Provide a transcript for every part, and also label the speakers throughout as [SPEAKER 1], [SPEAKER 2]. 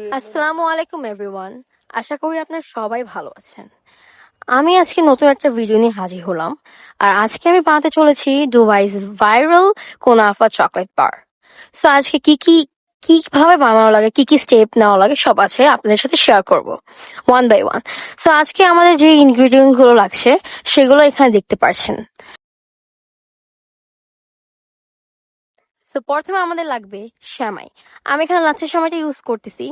[SPEAKER 1] আসসালামু আলাইকুম এভরিওয়ান। আশা করি আপনারা সবাই ভালো আছেন। আমি আজকে নতুন একটা ভিডিও নিয়ে হাজির হলাম। আর আজকে আমি বানাতে চলেছি দুবাই's ভাইরাল কুনাফা চকলেট বার। সো আজকে কিভাবে বানানো লাগে, কি স্টেপ নেওয়া লাগে সব আছে আপনাদের সাথে শেয়ার করব ওয়ান বাই ওয়ান। সো আজকে আমাদের যে ইনগ্রেডিয়েন্ট গুলো লাগছে সেগুলো এখানে দেখতে পাচ্ছেন। তো প্রথমে আমাদের লাগবে সেমাই। আমি এখানে লাচ্ছা সেমাইটা ইউজ করতেছি।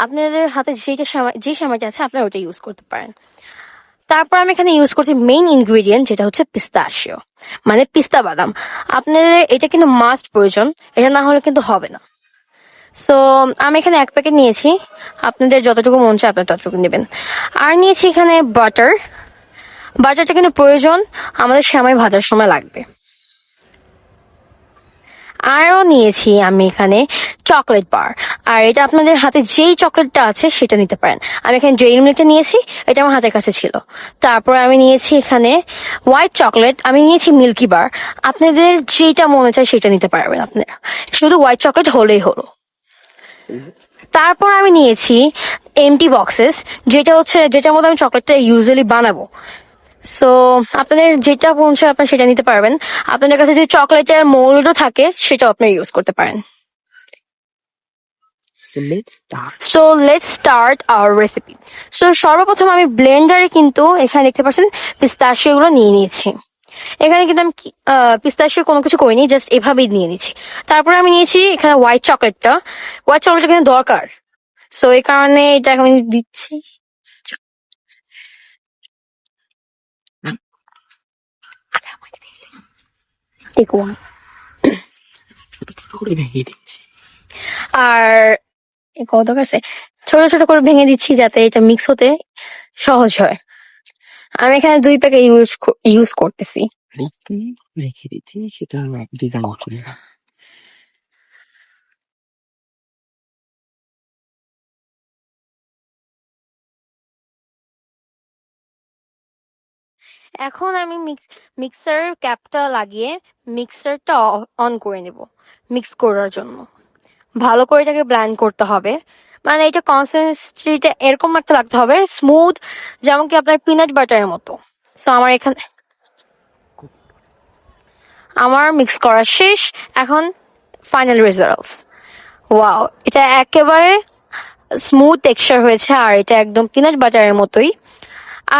[SPEAKER 1] আপনাদের হাতে যে সেমাইটা আছে আপনারা ওটা ইউজ করতে পারেন। তারপর আমি এখানে ইউজ করছি মেইন ইনগ্রেডিয়েন্ট, যেটা হচ্ছে পিস্তাশিও, মানে পিস্তা বাদাম। আপনাদের এটা কিন্তু মাস্ট প্রয়োজন, এটা না হলে কিন্তু হবে না। সো আমি এখানে এক প্যাকেট নিয়েছি, আপনাদের যতটুকু মন চায় আপনারা ততটুকু নেবেন। আর নিয়েছি এখানে বাটার। বাটারটা কিন্তু প্রয়োজন, আমাদের সেমাই ভাজার সময় লাগবে। আরও নিয়েছি আমি এখানে চকলেট বার। আর এটা আপনাদের হাতে যেই চকলেটটা আছে সেটা নিতে পারেন। আমি এখানে ডেইরি মিল্কটা নিয়েছি, এটা আমার হাতের কাছে ছিল। তারপর আমি নিয়েছি এখানে হোয়াইট চকলেট, আমি নিয়েছি মিল্কি বার। আপনাদের যেটা মনে চায় সেটা নিতে পারবেন আপনারা, শুধু হোয়াইট চকলেট হলেই হলো। তারপর আমি নিয়েছি এমটি বক্সেস, যেটার মধ্যে আমি চকলেটটা ইউজুয়ালি বানাবো। সো আপনাদের যেটা পৌঁছে আপনার সেটা নিতে পারবেন। আপনাদের কাছে যদি চকলেটের মোল্ডও থাকে সেটাও আপনি ইউজ করতে পারেন। So let's start our recipe. So সর্বপ্রথম আমি ব্লেন্ডারে কিন্তু এখানে দেখতে পাচ্ছেন পিস্তাশিও গুলো নিয়ে নিয়েছি। এখানে কিন্তু আমি পিস্তাশিও কোনো কিছু করিনি, জাস্ট এভাবেই নিয়ে নিচ্ছি। তারপরে আমি নিয়েছি এখানে হোয়াইট চকলেটটা কিন্তু দরকার। সো এই কারণে এটা আমি দিচ্ছি। Take one.
[SPEAKER 2] ছোট ছোট করে ভেঙে দিচ্ছি।
[SPEAKER 1] আর কত কাছে ছোট ছোট করে ভেঙে দিচ্ছি যাতে এটা মিক্স হতে সহজ হয়। আমি এখানে 2 প্যাকেট ইউজ করতেছি।
[SPEAKER 2] রেখে দিচ্ছি, সেটা ডিজাইন করে।
[SPEAKER 1] এখন আমি মিক্সার ক্যাপটা লাগিয়ে মিক্সারটা অন করে নেব মিক্স করার জন্য। ভালো করে এটাকে ব্লেন্ড করতে হবে, মানে এটা কনসিস্টেন্সিটা এরকম একটা লাগতে হবে স্মুথ, যেমন কি আপনার পিনাট বাটারের মতো। সো আমার মিক্স করা শেষ। এখন ফাইনাল রেজাল্টস, ওয়াও, এটা একেবারে স্মুথ টেক্সচার হয়েছে আর এটা একদম পিনাট বাটারের মতোই।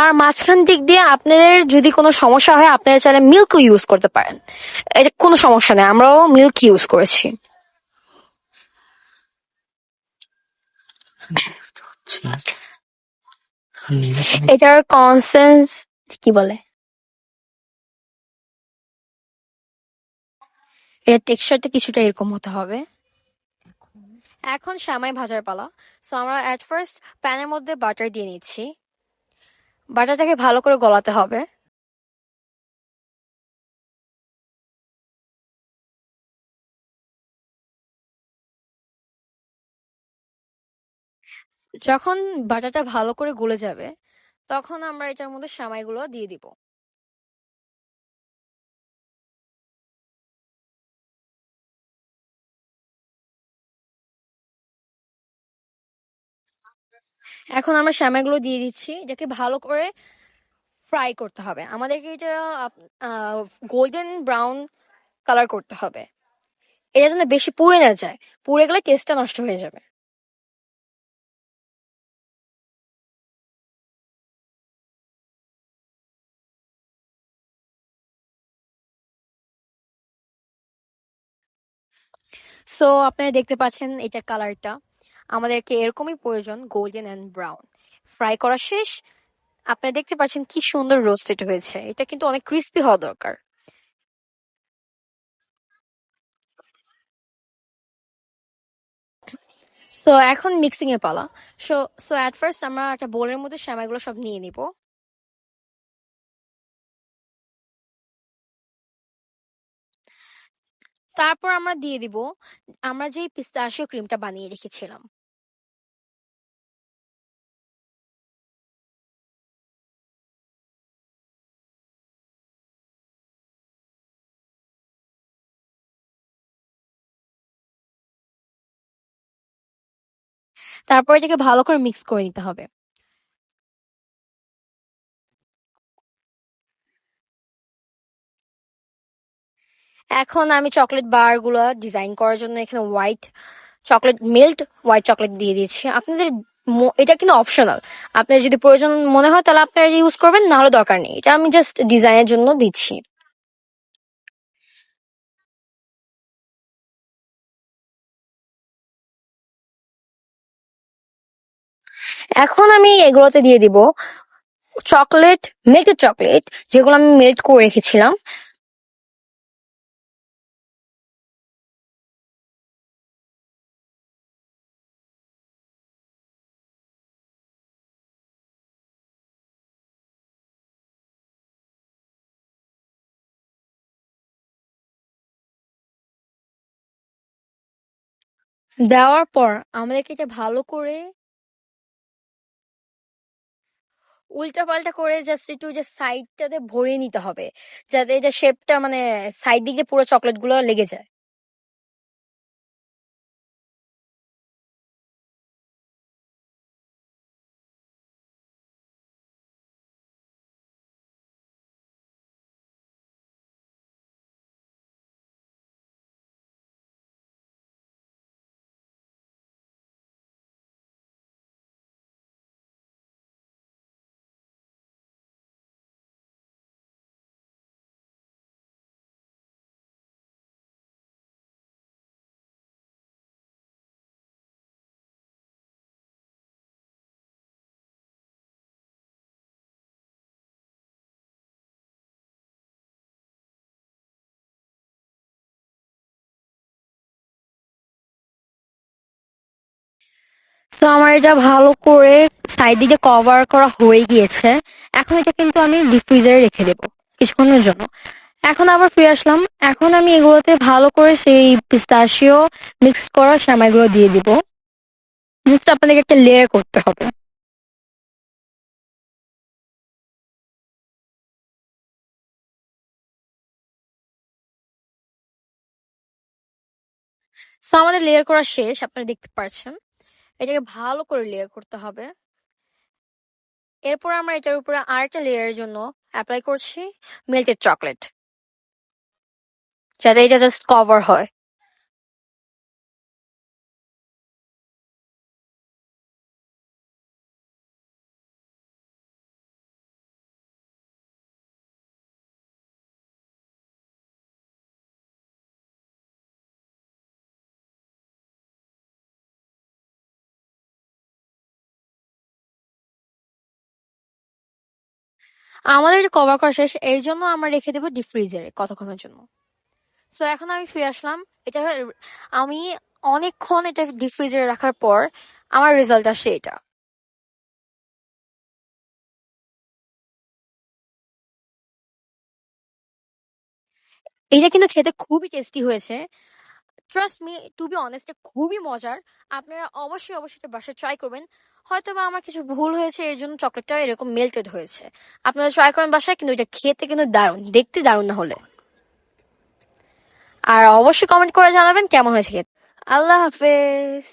[SPEAKER 1] আর মাঝখান দিক দিয়ে আপনাদের যদি কোনো সমস্যা হয় আপনারা চাইলে মিল্কও ইউজ করতে পারেন, এটা কোনো সমস্যা নেই, আমরাও মিল্ক ইউজ করেছি। এটার কনসেন্স কি বলে, এর টেক্সচারটা কিছুটা এরকম হতে হবে। এখন সেমাই ভাজার পালা। সো আমরা এট ফার্স্ট প্যানের মধ্যে বাটার দিয়ে নিচ্ছি। বাটারটাকে ভালো করে গলাতে হবে। যখন বাটারটা ভালো করে গলে যাবে তখন আমরা এটার মধ্যে সেমাইগুলো দিয়ে দিব। এখন আমরা সেমাইগুলো দিয়ে দিচ্ছি, এটাকে ভালো করে ফ্রাই করতে হবে। আমাদেরকে এটা গোল্ডেন ব্রাউন কালার করতে হবে, এটা যেন বেশি পুড়ে না যায়, পুড়ে গেলে টেস্টটা নষ্ট হয়ে যাবে। সো আপনারা দেখতে পাচ্ছেন এটার কালারটা আমাদেরকে এরকমই প্রয়োজন, গোল্ডেন এন্ড ব্রাউন। ফ্রাই করা শেষ। আপনারা দেখতে পাচ্ছেন কি সুন্দর রোস্টেড হয়েছে, এটা কিন্তু অনেক ক্রিস্পি হওয়া দরকার। সো এখন মিক্সিং এর পালা। সো সো এট ফার্স্ট আমরা একটা বোলের মধ্যে সেমাইগুলো সব নিয়ে নিব। তারপর আমরা দিয়ে দিব আমরা যে পিস্তাশিও ক্রিমটা বানিয়ে রেখেছিলাম। তারপর এটাকে ভালো করে মিক্স করে নিতে হবে। এখন আমি চকলেট বার গুলো ডিজাইন করার জন্য এখানে হোয়াইট চকলেট দিয়ে দিয়েছি। আপনাদের এটা কিন্তু অপশনাল, আপনার যদি প্রয়োজন মনে হয় তাহলে আপনারা ইউজ করবেন, না হলে দরকার নেই। এটা আমি জাস্ট ডিজাইনের জন্য দিচ্ছি। এখন আমি এগুলোতে দিয়ে দিব মিল্কের চকলেট, যেগুলো আমি মেল্ট করে রেখেছিলাম। দেওয়ার পর আমাদেরকে এটা ভালো করে উল্টা পাল্টা করে জাস্ট একটু যে সাইডটাতে ভরিয়ে নিতে হবে, যাতে এটা শেপটা মানে সাইড দিকে পুরো চকলেট গুলো লেগে যায়। তো আমার এটা ভালো করে সাইড দিকে কভার করা হয়ে গিয়েছে। এখন এটা কিন্তু আমি ডিপ ফ্রিজারে রেখে দেবো কিছুক্ষণের জন্য। এখন আবার ফিরে আসলাম। এখন আমি এগুলোতে ভালো করে সেই পিস্তাশিও মিক্স করা সেমাইগুলো দিয়ে দিব। জাস্ট আপনাদেরকে একটা লেয়ার করতে হবে। সো আমাদের লেয়ার করা শেষ, আপনারা দেখতে পাচ্ছেন। এটাকে ভালো করে লেয়ার করতে হবে। এরপর আমরা এটার উপরে আরেকটা লেয়ারের জন্য অ্যাপ্লাই করছি মেল্টেড চকলেট, যাতে এটা জাস্ট কভার হয়। আমাদের এটা কভার করা শেষ, এর জন্য আমরা রেখে দেবো ডিপ ফ্রিজারে কতক্ষণের জন্য। সো এখন আমি ফিরে আসলাম। এটা আমি অনেকক্ষণ এটা ডিপ ফ্রিজারে রাখার পর আমার রেজাল্ট আসে এটা। এটা কিন্তু খেতে খুবই টেস্টি হয়েছে। Trust me, to be honest, খুবই মজার। আপনারা অবশ্যই এটা বাসায় ট্রাই করবেন। হয়তো বা আমার কিছু ভুল হয়েছে, এর জন্য চকলেটটা এরকম মেল্টেড হয়েছে। আপনারা ট্রাই করেন বাসায়, কিন্তু এটা খেতে কিন্তু দারুণ, দেখতে দারুণ না হলে। আর অবশ্যই কমেন্ট করে জানাবেন কেমন হয়েছে খেতে। আল্লাহ হাফেজ।